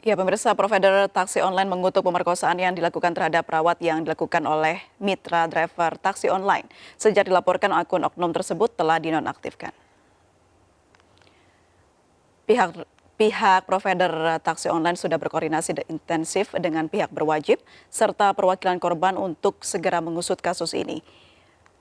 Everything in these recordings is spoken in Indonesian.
Ya, pemirsa, provider taksi online mengutuk pemerkosaan yang dilakukan terhadap perawat yang dilakukan oleh mitra driver taksi online. Sejak dilaporkan akun oknum tersebut telah dinonaktifkan. Pihak provider taksi online sudah berkoordinasi intensif dengan pihak berwajib serta perwakilan korban untuk segera mengusut kasus ini.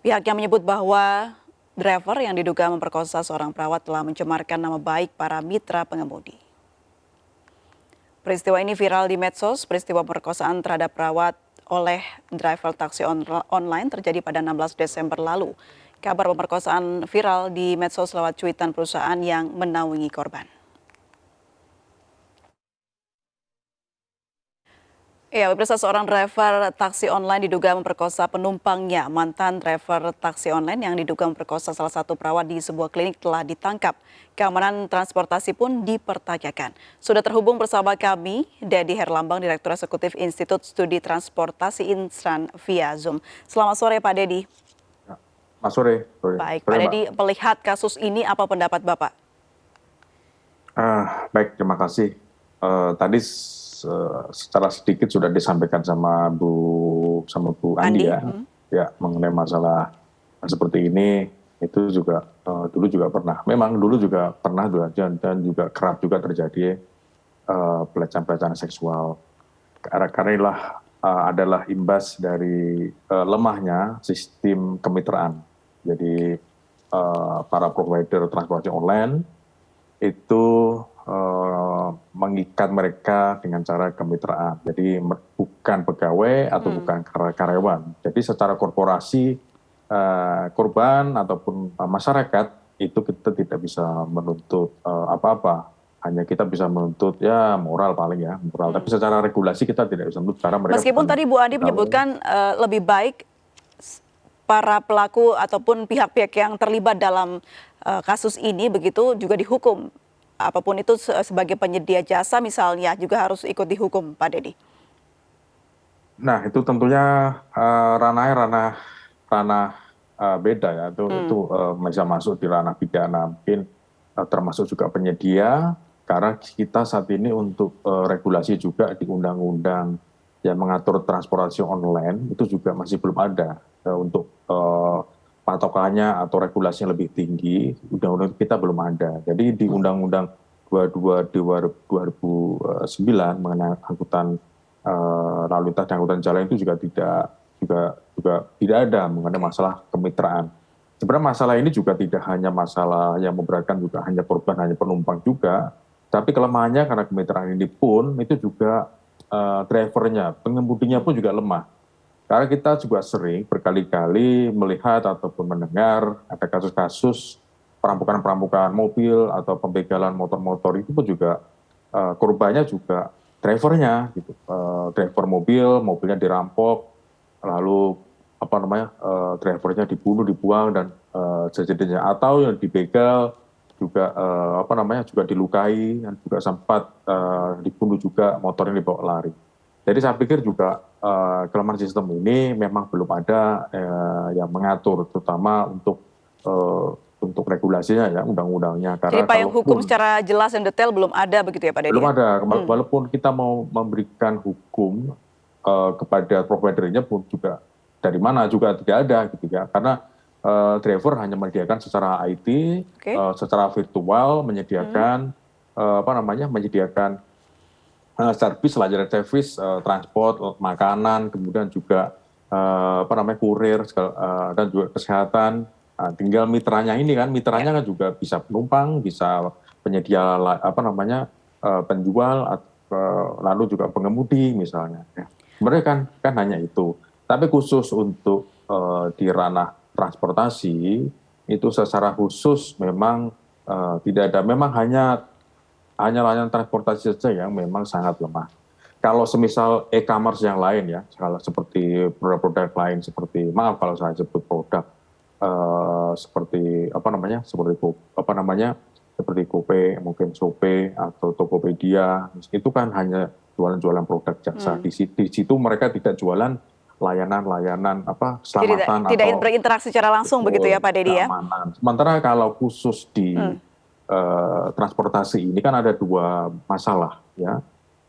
Pihaknya menyebut bahwa driver yang diduga memperkosa seorang perawat telah mencemarkan nama baik para mitra pengemudi. Peristiwa ini viral di medsos. Peristiwa perkosaan terhadap perawat oleh driver taksi online terjadi pada 16 Desember lalu. Kabar pemerkosaan viral di medsos lewat cuitan perusahaan yang menaungi korban. Ya, pemirsa, seorang driver taksi online diduga memperkosa penumpangnya. Mantan driver taksi online yang diduga memperkosa salah satu perawat di sebuah klinik telah ditangkap. Keamanan transportasi pun dipertanyakan. Sudah terhubung bersama kami, Dedi Herlambang, Direktur Eksekutif Institut Studi Transportasi Instran via Zoom. Selamat sore, Pak Dedi. Selamat sore. Baik, Pak Dedi, melihat kasus ini apa pendapat Bapak? Baik, terima kasih. Tadi secara sedikit sudah disampaikan sama Bu Andi ya, ya mengenai masalah seperti ini itu juga dulu juga pernah. Memang dulu juga pernah dan juga kerap juga terjadi pelecehan seksual. Karena inilah adalah imbas dari lemahnya sistem kemitraan. Jadi para provider transportasi online itu mengikat mereka dengan cara kemitraan. Jadi bukan pegawai atau bukan karyawan. Jadi secara korporasi korban ataupun masyarakat itu kita tidak bisa menuntut apa-apa. Hanya kita bisa menuntut ya moral paling ya moral. Tapi secara regulasi kita tidak bisa menuntut karena mereka. Meskipun tadi Bu Andi menyebutkan lebih baik para pelaku ataupun pihak-pihak yang terlibat dalam kasus ini begitu juga dihukum. Apapun itu sebagai penyedia jasa misalnya juga harus ikut dihukum, Pak Dedi. Nah itu tentunya ranah beda ya, itu bisa masuk di ranah pidana, mungkin termasuk juga penyedia, karena kita saat ini untuk regulasi juga di undang-undang yang mengatur transportasi online itu juga masih belum ada untuk patokannya atau regulasi yang lebih tinggi, undang-undang kita belum ada. Jadi di Undang-Undang 22/2009 mengenai angkutan lalu lintas dan angkutan jalan itu juga tidak ada mengenai masalah kemitraan. Sebenarnya masalah ini juga tidak hanya masalah yang memberatkan juga hanya korban, hanya penumpang juga, tapi kelemahannya karena kemitraan ini pun itu juga drivernya, pengemudinya pun juga lemah. Karena kita juga sering berkali-kali melihat ataupun mendengar ada kasus-kasus perampokan mobil atau pembegalan motor-motor itu pun juga korbannya juga drivernya, gitu. Driver mobilnya dirampok, lalu drivernya dibunuh, dibuang dan sejenisnya, atau yang dibegal juga juga dilukai dan juga sempat dibunuh juga, motornya dibawa lari. Jadi saya pikir juga kelemahan sistem ini memang belum ada yang mengatur, terutama untuk regulasinya ya, undang-undangnya. Jadi payung hukum secara jelas dan detail belum ada begitu ya Pak Dedi? Belum ada, walaupun kita mau memberikan hukum kepada providernya pun juga dari mana juga tidak ada gitu ya, karena driver hanya menyediakan secara IT, secara virtual menyediakan menyediakan servis, layanan servis, transport, makanan, kemudian juga kurir dan juga kesehatan. Tinggal mitranya ini kan, mitranya kan juga bisa penumpang, bisa penyedia penjual, lalu juga pengemudi misalnya. Sebenarnya kan hanya itu. Tapi khusus untuk di ranah transportasi itu secara khusus memang tidak ada. Memang hanya layanan transportasi saja yang memang sangat lemah. Kalau semisal e-commerce yang lain ya, seperti produk-produk lain seperti, maaf kalau saya sebut produk seperti seperti GoPay, mungkin Shopee atau Tokopedia, itu kan hanya jualan produk jasa. Di situ mereka tidak jualan layanan keselamatan tidak berinteraksi secara langsung begitu ya Pak Dedi ya. Sementara kalau khusus di transportasi ini kan ada dua masalah ya.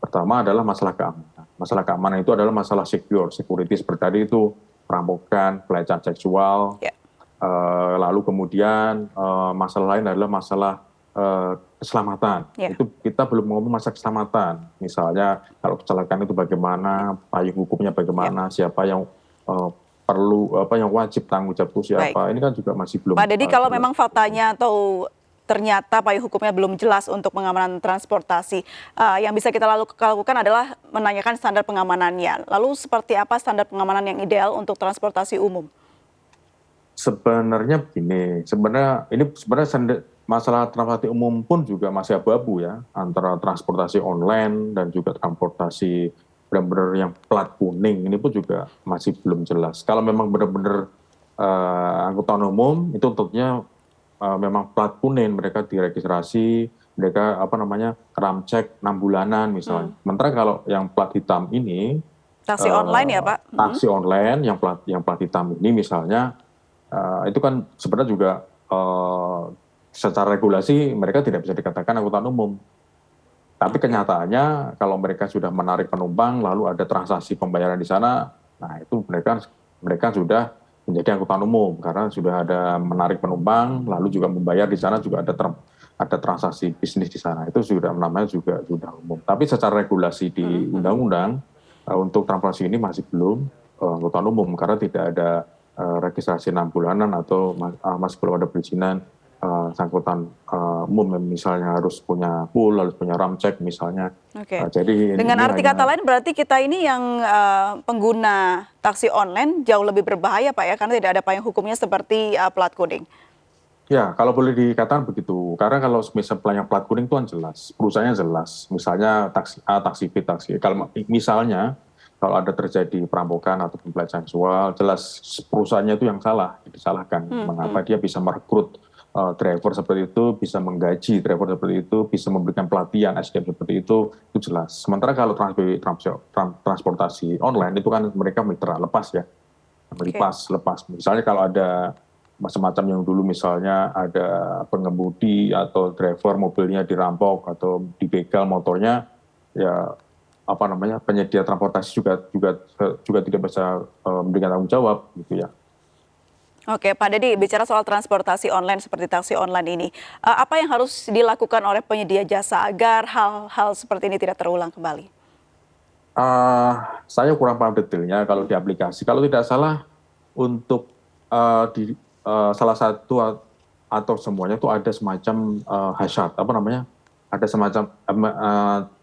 Pertama adalah masalah keamanan. Masalah keamanan itu adalah masalah security seperti tadi itu perampokan, pelecehan seksual, Ya, lalu kemudian masalah lain adalah masalah keselamatan. ya. Itu kita belum ngomong masalah keselamatan. Misalnya kalau kecelakaan itu bagaimana, payung hukumnya Ya, bagaimana, siapa yang eh, perlu apa yang wajib tanggung jawab itu baik. siapa. Ini kan juga masih belum Pak Deddy, kalau jelas. memang faktanya atau ternyata payung hukumnya belum jelas untuk pengamanan transportasi, yang bisa kita lakukan adalah menanyakan standar pengamanannya. Lalu seperti apa standar pengamanan yang ideal untuk transportasi umum? Sebenarnya begini, sebenarnya masalah transportasi umum pun juga masih abu-abu ya, antara transportasi online dan juga transportasi benar-benar yang plat kuning ini pun juga masih belum jelas. Kalau memang benar-benar angkutan umum itu tentunya memang plat kuning, mereka diregistrasi, mereka apa namanya cek 6 bulanan misalnya. Sementara kalau yang plat hitam ini Taksi online ya, Pak? taksi online yang plat hitam ini misalnya itu kan sebenarnya juga secara regulasi mereka tidak bisa dikatakan angkutan umum. Tapi Oke. kenyataannya kalau mereka sudah menarik penumpang lalu ada transaksi pembayaran di sana, nah itu mereka sudah menjadi angkutan umum karena sudah ada menarik penumpang lalu juga membayar di sana juga ada transaksi bisnis di sana. Itu sudah namanya juga sudah umum. Tapi secara regulasi di undang-undang untuk transportasi ini masih belum angkutan umum karena tidak ada registrasi 6 bulanan atau masih belum ada perizinan angkutan umum, misalnya harus punya pool, harus punya cek misalnya. Oke. Jadi Dengan ini arti kata hanya lain berarti kita ini yang pengguna taksi online jauh lebih berbahaya, Pak ya, karena tidak ada payung hukumnya seperti plat kuning. ya kalau boleh dikatakan begitu. Karena kalau misalnya plat kuning itu kan jelas, perusahaannya jelas. Misalnya taksi A, taksi B, taksi E. Kalau misalnya kalau ada terjadi perampokan atau pelecehan seksual, jelas perusahaannya itu yang salah, disalahkan. Mengapa dia bisa merekrut driver seperti itu, bisa menggaji driver seperti itu, bisa memberikan pelatihan SDM seperti itu jelas. Sementara kalau transportasi online itu kan mereka mitra lepas ya, Oke. lepas. Misalnya kalau ada macam-macam yang dulu misalnya ada pengemudi atau driver mobilnya dirampok atau dibegal motornya, ya apa namanya penyedia transportasi juga tidak bisa memberikan tanggung jawab gitu ya. Oke, Pak Deddy, bicara soal transportasi online seperti taksi online ini, apa yang harus dilakukan oleh penyedia jasa agar hal-hal seperti ini tidak terulang kembali? Saya kurang paham detailnya kalau di aplikasi. Kalau tidak salah untuk di salah satu atau semuanya itu ada semacam hazard apa namanya? Ada semacam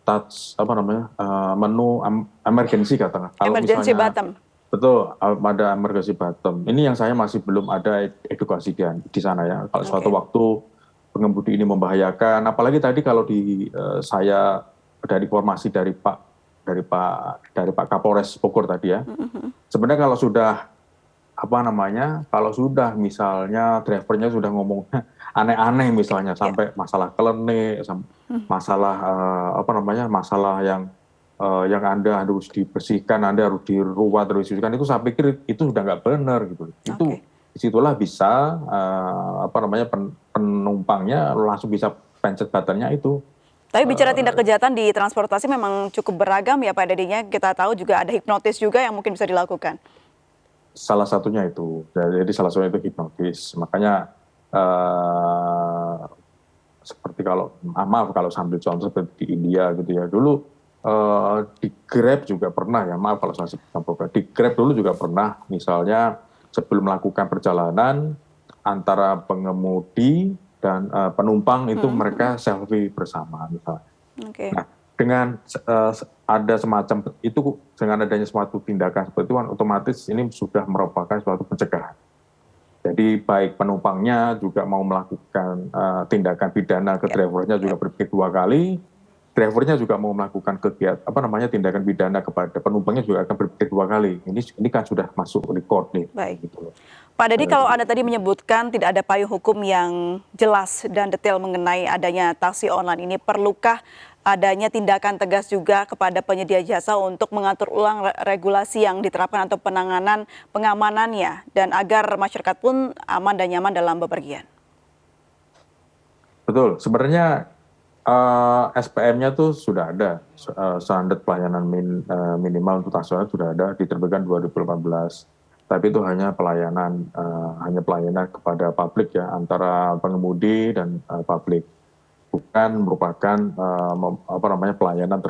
touch apa namanya? Menu emergency katakan. Kalau Emergency misalnya button. betul ada emergency button. Ini yang saya masih belum ada edukasi di sana ya. Kalau suatu Oke. waktu pengemudi ini membahayakan, apalagi tadi kalau saya dari informasi dari Pak Kapolres Bogor tadi ya. Sebenarnya kalau sudah apa namanya, kalau sudah misalnya drivernya sudah ngomong aneh-aneh misalnya Ya. sampai masalah klenik, masalah apa namanya, masalah yang Anda harus dibersihkan, Anda harus diruat, harus dibersihkan, itu saya pikir itu sudah nggak benar gitu. Itu Oke. disitulah bisa apa namanya penumpangnya langsung bisa pencet buttonnya itu. Tapi bicara tindak kejahatan di transportasi memang cukup beragam ya Pak Dedinya. Kita tahu juga ada hipnotis juga yang mungkin bisa dilakukan. Salah satunya itu, jadi salah satunya itu hipnotis. Makanya seperti kalau maaf kalau sambil contoh seperti di India gitu ya, dulu di Grab juga pernah ya, maaf kalau saya sebut di Grab dulu juga pernah, misalnya sebelum melakukan perjalanan antara pengemudi dan penumpang itu mereka selfie bersama misalnya. Oke. Nah, dengan ada semacam itu, dengan adanya suatu tindakan seperti itu kan otomatis ini sudah merupakan suatu pencegahan. Jadi baik penumpangnya juga mau melakukan tindakan pidana ke Ya. drivernya juga berpikir 2 kali, drivernya juga mau melakukan kegiatan apa namanya tindakan pidana kepada penumpangnya juga akan berpikir 2 kali. Ini kan sudah masuk record nih, Baik. gitu loh. Pak Deddy, kalau Anda tadi menyebutkan tidak ada payung hukum yang jelas dan detail mengenai adanya taksi online ini, perlukah adanya tindakan tegas juga kepada penyedia jasa untuk mengatur ulang regulasi yang diterapkan atau penanganan pengamanannya dan agar masyarakat pun aman dan nyaman dalam bepergian? Betul, sebenarnya SPM-nya tuh sudah ada, standar pelayanan minimal untuk taksi online sudah ada, diterbitkan 2018. Tapi itu hanya pelayanan kepada publik ya, antara pengemudi dan publik, bukan merupakan pelayanan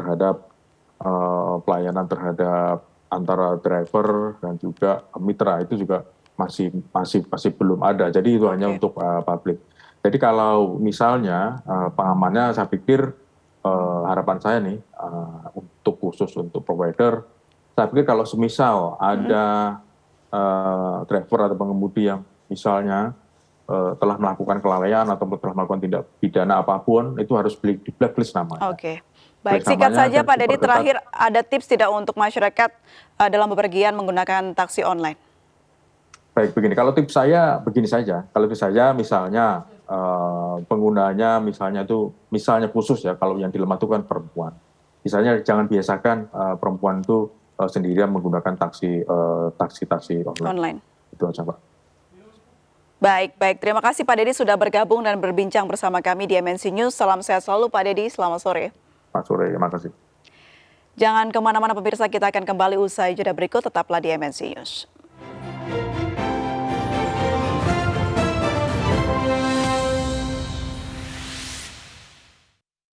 terhadap antara driver dan juga mitra. Itu juga masih belum ada. Jadi itu hanya Oke. untuk publik. Jadi kalau misalnya pengamannya, saya pikir harapan saya nih untuk khusus untuk provider, saya pikir kalau semisal ada driver atau pengemudi yang misalnya telah melakukan kelalaian atau telah melakukan tindak pidana apapun, itu harus di blacklist namanya. Oke. Baik, Blacklist singkat namanya saja dan Pak Dedi, diperketat. terakhir ada tips tidak untuk masyarakat dalam bepergian menggunakan taksi online? Baik, begini. Kalau tips saya begini saja. Kalau tips saya misalnya penggunanya misalnya khusus ya, kalau yang dilemah itu kan perempuan. Misalnya jangan biasakan perempuan itu sendirian menggunakan taksi online. Online. Itu aja, Pak. Baik, baik. Terima kasih Pak Dedi sudah bergabung dan berbincang bersama kami di MNC News. Salam sehat selalu Pak Dedi, selamat sore. Pak Sore, terima kasih. Jangan kemana-mana pemirsa, kita akan kembali usai jeda berikut, tetaplah di MNC News.